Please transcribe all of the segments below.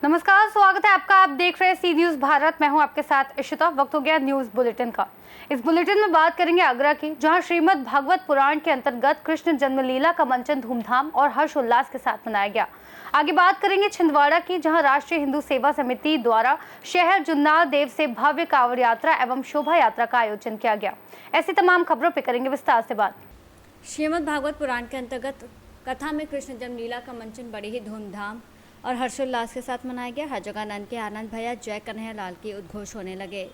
नमस्कार, स्वागत है आपका। आप देख रहे हैं सी न्यूज भारत। मैं हूं आपके साथ इशिता। वक्त हो गया न्यूज बुलेटिन का। इस बुलेटिन में बात करेंगे आगरा की, जहां श्रीमद् भागवत पुराण के अंतर्गत कृष्ण जन्म लीला का मंचन धूमधाम और हर्षोल्लास के साथ मनाया गया। आगे बात करेंगे छिंदवाड़ा की, जहां राष्ट्रीय हिंदू सेवा समिति द्वारा शहर जुन्नार देव से भव्य कांवड़ यात्रा एवं शोभा यात्रा का आयोजन किया गया। ऐसी तमाम खबरों पर करेंगे विस्तार से बात। श्रीमद् भागवत पुराण के अंतर्गत कथा में कृष्ण जन्म लीला का मंचन बड़ी ही धूमधाम और हर्षोल्लास के साथ मनाया गया। हर जगह नंद के आनंद भैया जय कन्हैया लाल के उद्घोष होने लगे।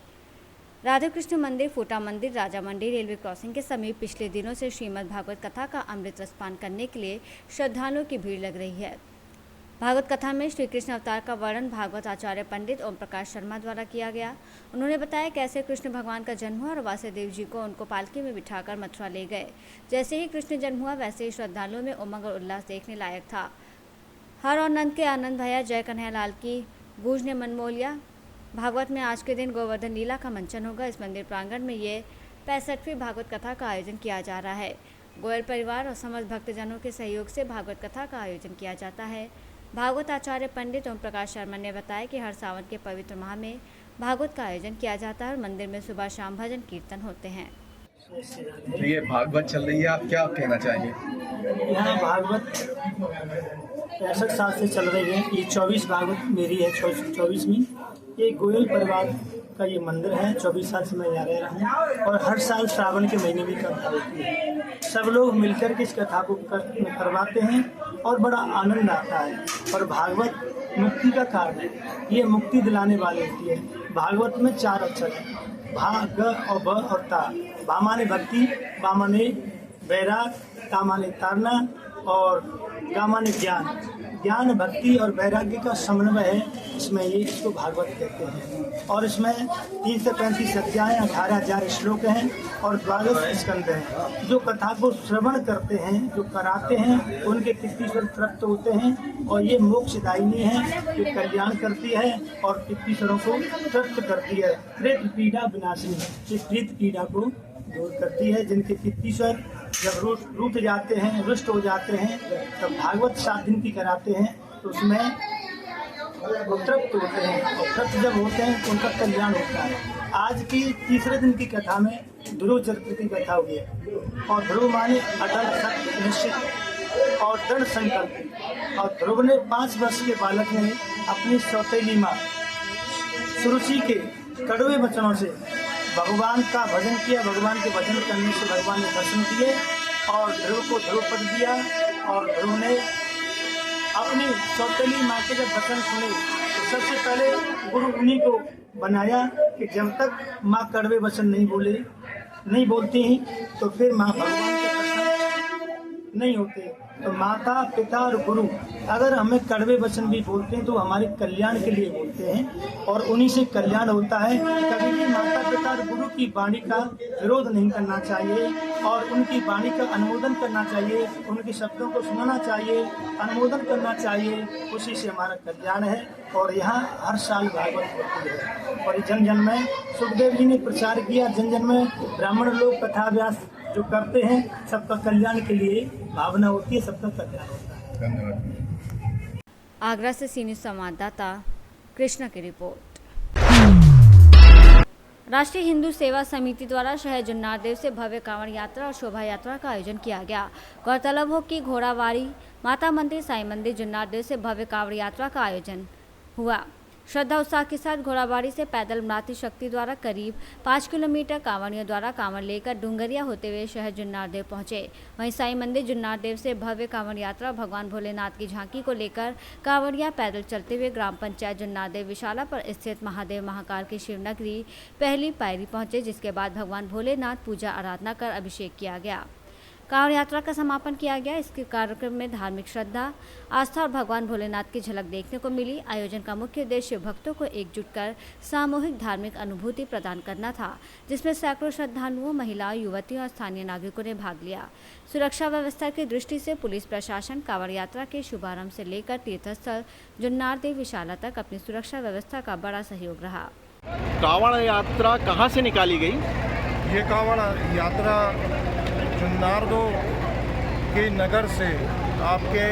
राधा कृष्ण मंदिर, फूटा मंदिर, राजा मंडी रेलवे क्रॉसिंग के समीप पिछले दिनों से श्रीमद् भागवत कथा का अमृत रसपान करने के लिए श्रद्धालुओं की भीड़ लग रही है। भागवत कथा में श्री कृष्ण अवतार का वर्णन भागवत आचार्य पंडित ओम प्रकाश शर्मा द्वारा किया गया। उन्होंने बताया कैसे कृष्ण भगवान का जन्म हुआ और वासुदेव जी को उनको पालकी में बिठाकर मथुरा ले गए। जैसे ही कृष्ण जन्म हुआ वैसे ही श्रद्धालुओं में उमंग और उल्लास देखने लायक था। हर और नंद के आनंद भैया जय कन्हैया लाल की गूंज ने मन मोह लिया। भागवत में आज के दिन गोवर्धन लीला का मंचन होगा। इस मंदिर प्रांगण में ये 65वीं भागवत कथा का आयोजन किया जा रहा है। गोयल परिवार और समस्त भक्तजनों के सहयोग से भागवत कथा का आयोजन किया जाता है। भागवत आचार्य पंडित ओम प्रकाश शर्मा ने बताया कि हर सावन के पवित्र माह में भागवत का आयोजन किया जाता है और मंदिर में सुबह शाम भजन कीर्तन होते हैं। तो ये भागवत चल रही है, आप क्या कहना चाहेंगे? यहाँ भागवत 65 साल से चल रही है। ये 24 भागवत मेरी है, 24वीं। ये गोयल परिवार का ये मंदिर है। 24 साल से मैं यहाँ रह रहा हूँ और हर साल श्रावण के महीने में कथा होती है। सब लोग मिलकर के इस कथा को करवाते हैं और बड़ा आनंद आता है। और भागवत मुक्ति का कारण है, ये मुक्ति दिलाने वाली होती है। भागवत में 4 अक्षर है, भा, ग और ब और ता। भा माने भक्ति, बा माने वैराग, ता माने तारना और गा माने ज्ञान। ज्ञान, भक्ति और वैराग्य का समन्वय है इसमें, ये इसको भागवत कहते हैं। और इसमें 3 से 35 अध्याय, 18,000 श्लोक हैं और 12 स्कंद हैं। जो कथा को श्रवण करते हैं, जो कराते हैं, उनके कित्तीश्वर तृप्त होते हैं। और ये मोक्षदायिनी है, ये कल्याण करती है और कित्तीश्वरों को तृप्त करती है। प्रेत पीड़ा विनाशिनी, ये प्रेत पीड़ा को दूर करती है। जिनके कित्तीश्वर जब रूठ जाते हैं, रुष्ट हो जाते हैं, तब भागवत 7 दिन की कराते हैं तो उसमें वो तृप्त होते हैं। और तृप्त जब होते हैं तो उनका कल्याण होता है। आज की तीसरे दिन की कथा में ध्रुव चरित्र की कथा हुई है। और ध्रुव माने अटल, सत्य, निश्चित और दृढ़ संकल्प। और ध्रुव ने 5 वर्ष के बालक ने अपनी सौतेली माँ सुरुचि के कड़वे वचनों से भगवान का भजन किया। भगवान के भजन करने से भगवान ने दर्शन दिए और ध्रुव को ध्रुव पद दिया। और ध्रुव ने अपनी सौतेली माँ के जब वचन सुने तो सबसे पहले गुरु उन्हीं को बनाया कि जब तक माँ कड़वे वचन नहीं बोलती ही तो फिर माँ भगवान के प्रसन्न नहीं होते। तो माता, पिता और गुरु अगर हमें कड़वे वचन भी बोलते हैं तो हमारे कल्याण के लिए बोलते हैं और उन्हीं से कल्याण होता है। कभी भी माता, पिता और गुरु की वाणी का विरोध नहीं करना चाहिए और उनकी वाणी का अनुमोदन करना चाहिए। उनके शब्दों को सुनना चाहिए, अनुमोदन करना चाहिए। उसी से हमारा कल्याण है। और यहाँ हर साल भागवत होती है। और जन जन में सुखदेव जी ने प्रचार किया, जन जन में ब्राह्मण लोग कथा व्यास जो करते हैं, सबका कल्याण के लिए भावना होती है, सबका कल्याण होता है। धन्यवाद। आगरा से सी न्यूज संवाददाता कृष्णा की रिपोर्ट। राष्ट्रीय हिंदू सेवा समिति द्वारा शहर जुन्नार देव से भव्य कांवड़ यात्रा और शोभा यात्रा का आयोजन किया गया। गौरतलब हो कि घोड़ावाड़ी माता मंदिर, साईं मंदिर, जुन्नार देव से भव्य कांवड़ यात्रा का आयोजन हुआ। श्रद्धा उत्साह के साथ घोड़ाबाड़ी से पैदल मातृ शक्ति द्वारा करीब 5 किलोमीटर कांवड़ियों द्वारा कांवड़ लेकर डूंगरिया होते हुए शहर जुन्नार देव पहुंचे। वहीं साईं मंदिर जुन्नार देव से भव्य कांवड़ यात्रा भगवान भोलेनाथ की झांकी को लेकर कांवड़िया पैदल चलते हुए ग्राम पंचायत जुन्नार देव विशाला पर स्थित महादेव महाकाल की शिवनगरी पहली पायरी पहुंचे, जिसके बाद भगवान भोलेनाथ पूजा आराधना कर अभिषेक किया गया। कांवड़ यात्रा का समापन किया गया। इसके कार्यक्रम में धार्मिक श्रद्धा, आस्था और भगवान भोलेनाथ की झलक देखने को मिली। आयोजन का मुख्य उद्देश्य भक्तों को एकजुट कर सामूहिक धार्मिक अनुभूति प्रदान करना था, जिसमें सैकड़ों श्रद्धालुओं, महिलाओं, युवतियों और स्थानीय नागरिकों ने भाग लिया। सुरक्षा व्यवस्था की दृष्टि से पुलिस प्रशासन कांवड़ यात्रा के शुभारंभ से लेकर तीर्थस्थल जुन्नार देव विशाला तक अपनी सुरक्षा व्यवस्था का बड़ा सहयोग रहा। कांवड़ यात्रा कहाँ से निकाली गई? ये कांवड़ यात्रा जुन्नारदो के नगर से आपके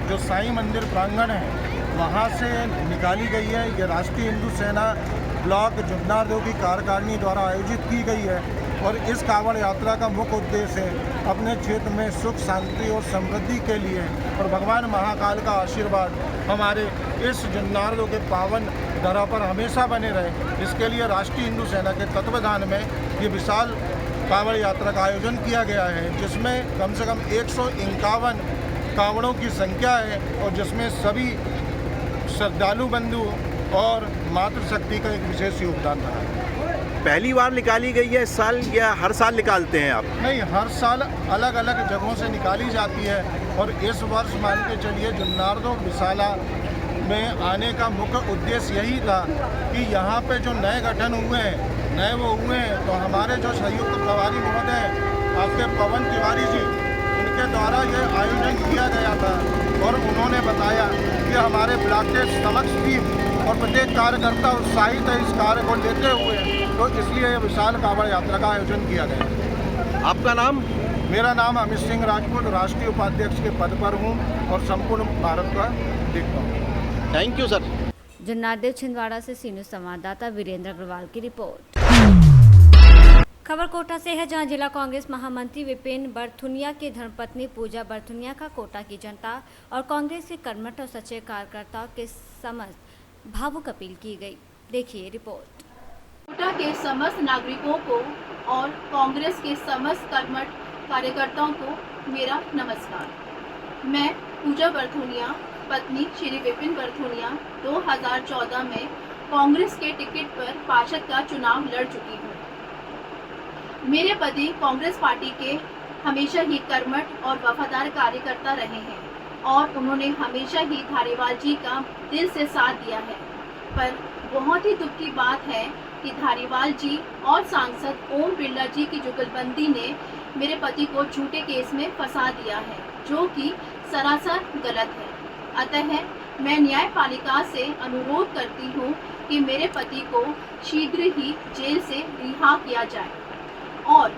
जो साईं मंदिर प्रांगण है वहाँ से निकाली गई है। ये राष्ट्रीय हिंदू सेना ब्लॉक जुन्नारदो की कार्यकारिणी द्वारा आयोजित की गई है और इस कांवड़ यात्रा का मुख्य उद्देश्य है अपने क्षेत्र में सुख शांति और समृद्धि के लिए और भगवान महाकाल का आशीर्वाद हमारे इस जुन्नारदो के पावन धरा पर हमेशा बने रहे। इसके लिए राष्ट्रीय हिंदू सेना के तत्वाधान में ये विशाल कांवड़ यात्रा का आयोजन किया गया है, जिसमें कम से कम 151 कांवड़ों की संख्या है और जिसमें सभी श्रद्धालु बंधु और मातृशक्ति का एक विशेष योगदान रहा है। पहली बार निकाली गई है इस साल या हर साल निकालते हैं आप? नहीं, हर साल अलग अलग जगहों से निकाली जाती है और इस वर्ष मान के चलिए जुन्नारदो विशाला में आने का मुख्य उद्देश्य यही था कि यहाँ पे जो नए गठन हुए हैं तो हमारे जो संयुक्त प्रभारी महोदय आपके पवन तिवारी जी, उनके द्वारा ये आयोजन किया गया था और उन्होंने बताया कि हमारे ब्लॉक के समक्ष टीम और प्रत्येक कार्यकर्ता उत्साहित है इस कार्य को लेते हुए, तो इसलिए ये विशाल कांवड़ यात्रा का आयोजन किया गया। आपका नाम? मेरा नाम अमित सिंह राजपूत, राष्ट्रीय उपाध्यक्ष के पद पर हूँ और संपूर्ण भारत का देखता हूँ। Thank you sir. Junnardeo Chhindwara से सी न्यूज़ संवाददाता वीरेंद्र अग्रवाल की रिपोर्ट। खबर कोटा से है, जहां जिला कांग्रेस महामंत्री विपिन बरथुनिया की धर्मपत्नी पूजा बरथुनिया का कोटा की जनता और कांग्रेस के कर्मठ और सच्चे कार्यकर्ताओं के समस्त भावुक अपील की गई। देखिए रिपोर्ट। कोटा के समस्त नागरिकों को और कांग्रेस के समस्त कर्मठ कार्यकर्ताओं को मेरा नमस्कार। मैं पूजा बरथुनिया, पत्नी श्री विपिन बरथुनिया, 2014 में कांग्रेस के टिकट पर पार्षद का चुनाव लड़ चुकी हूँ। मेरे पति कांग्रेस पार्टी के हमेशा ही कर्मठ और वफादार कार्यकर्ता रहे हैं और उन्होंने हमेशा ही धारीवाल जी का दिल से साथ दिया है। पर बहुत ही दुख की बात है कि धारीवाल जी और सांसद ओम बिरला जी की जुगलबंदी ने मेरे पति को झूठे केस में फंसा दिया है, जो कि सरासर गलत है। अतः मैं न्यायपालिका से अनुरोध करती हूँ कि मेरे पति को शीघ्र ही जेल से रिहा किया जाए और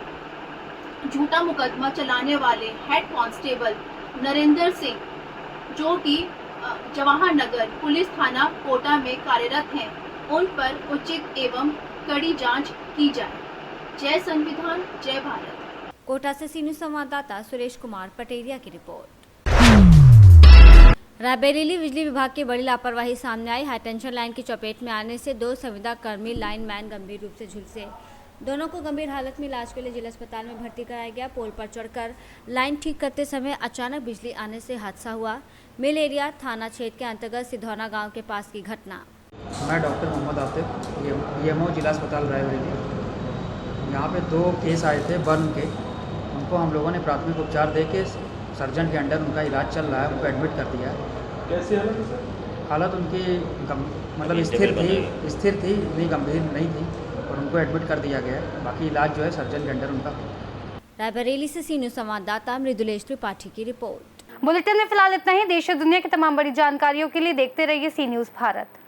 झूठा मुकदमा चलाने वाले हेड कांस्टेबल नरेंद्र सिंह, जो कि जवाहर नगर पुलिस थाना कोटा में कार्यरत हैं, उन पर उचित एवं कड़ी जांच की जाए। जय संविधान, जय भारत। कोटा से सी न्यूज़ संवाददाता सुरेश कुमार पटेरिया की रिपोर्ट। रायबरेली बिजली विभाग की बड़ी लापरवाही सामने आई। हाईटेंशन लाइन की चपेट में आने से 2 संविदा कर्मी लाइनमैन गंभीर रूप से झुलसे। दोनों को गंभीर हालत में इलाज के लिए जिला अस्पताल में भर्ती कराया गया। पोल पर चढ़कर लाइन ठीक करते समय अचानक बिजली आने से हादसा हुआ। मिल एरिया थाना क्षेत्र के अंतर्गत सिधौना गांव के पास की घटना। मैं डॉक्टर मोहम्मद आतिफ, ईएमओ जिला अस्पताल रायबरेली। यहाँ पे 2 केस आए थे बर्न के, उनको हम लोगों ने प्राथमिक उपचार दे के सर्जन के अंडर उनका इलाज चल रहा है, उनको एडमिट कर दिया है। कैसी हालत उनकी मतलब स्थिर थी, इतनी गंभीर नहीं थी और उनको एडमिट कर दिया गया है। बाकी इलाज जो है सर्जन के अंडर उनका। रायबरेली से सी न्यूज़ संवाददाता मृदुलेश त्रिपाठी की रिपोर्ट। बुलेटिन में फिलहाल इतना ही। देश और दुनिया की तमाम बड़ी जानकारियों के लिए देखते रहिए सी न्यूज़ भारत।